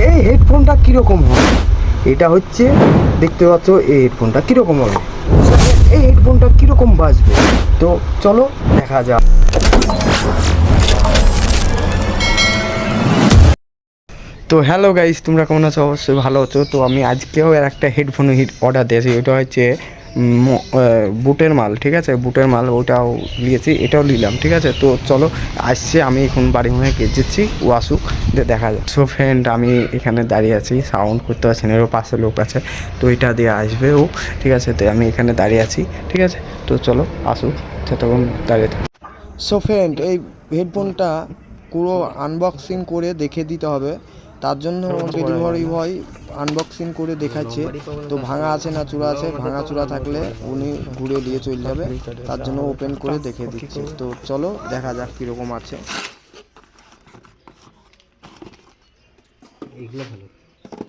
এই হেডফোনটা কীরকম হবে, এটা হচ্ছে দেখতে পাচ্ছ এই হেডফোনটা কীরকম হবে, এই হেডফোনটা কীরকম বাজবে, তো চলো দেখা যাক। তো হ্যালো গাইস, তোমরা কেমন আছো? অবশ্যই ভালো আছো। তো আমি আজকেও একটা হেডফোন অর্ডার দিয়েছি, ওটা হচ্ছে বুটের মাল, ঠিক আছে, বুটের মাল, ওটাও নিয়েছি, এটাও নিলাম, ঠিক আছে। তো চলো আসছে, আমি এখন বাড়ি মনে গেছি, ও আসুক দেখা যাক। সো ফ্রেন্ড, আমি এখানে দাঁড়িয়ে আছি, সাউন্ড করতে পারছি না, এরও পাশে লোক আছে, তো এটা দিয়ে আসবে ও, ঠিক আছে। তো আমি এখানে দাঁড়িয়ে আছি, ঠিক আছে। তো চলো আসুক, ততক্ষণ দাঁড়িয়ে থাকি। সো ফ্রেন্ড, এই হেডফোনটা পুরো আনবক্সিং করে দেখে দিতে হবে, তার জন্য ডেলিভারি বয় আনবক্সিং করে দেখাচ্ছে। তো ভাঙা আছে না চূড়া আছে, ভাঙা চূড়া থাকলে উনি ঘুরে দিয়ে চলে যাবে, তার জন্য ওপেন করে দেখে দিচ্ছে। তো চলো দেখা যাক কীরকম আছে।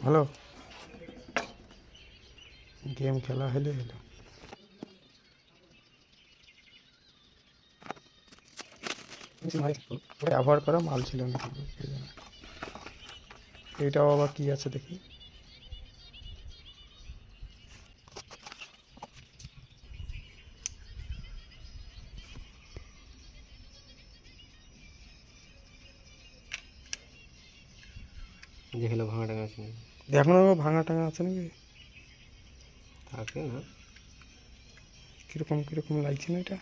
ভালো গেম খেলা হলে হলো, ব্যবহার করা মাল ছিল না। এটাও আবার কি আছে দেখি, দেখলো ভাঙা টাঙা আছে, দেখো না ভাঙা টাঙা আছে নাকি, থাকে না। কিরকম কিরকম লাগছে না এটা।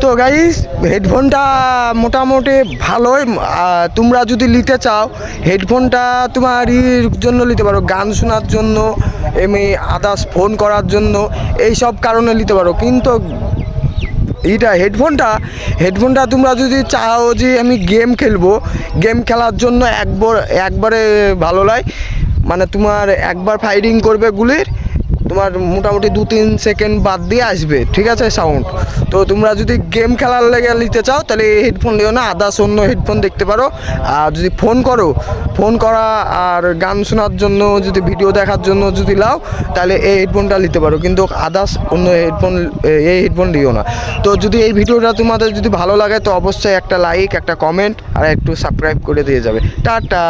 তো গাইস, হেডফোনটা মোটামুটি ভালোই। তোমরা যদি নিতে চাও হেডফোনটা, তোমার জন্য নিতে পারো, গান শোনার জন্য, এমনি আদার্স ফোন করার জন্য, এই সব কারণে নিতে পারো। কিন্তু এইটা হেডফোনটা তোমরা যদি চাও যে আমি গেম খেলবো, গেম খেলার জন্য একবারে ভালো লাগে, মানে তোমার একবার ফায়ারিং করবে গুলির, তোমার মোটামুটি 2-3 সেকেন্ড বাদ দিয়ে আসবে, ঠিক আছে, সাউন্ড। তো তোমরা যদি গেম খেলার লেগে নিতে চাও তাহলে এই হেডফোন নিও না, আদার্স অন্য হেডফোন দেখতে পারো। আর যদি ফোন করা আর গান শোনার জন্য, যদি ভিডিও দেখার জন্য যদি নাও, তাহলে এই হেডফোনটা নিতে পারো, কিন্তু আদার্স অন্য এই হেডফোন নিও না। তো যদি এই ভিডিওটা তোমাদের যদি ভালো লাগে তো অবশ্যই একটা লাইক, একটা কমেন্ট আর একটু সাবস্ক্রাইব করে দিয়ে যাবে। টাটা।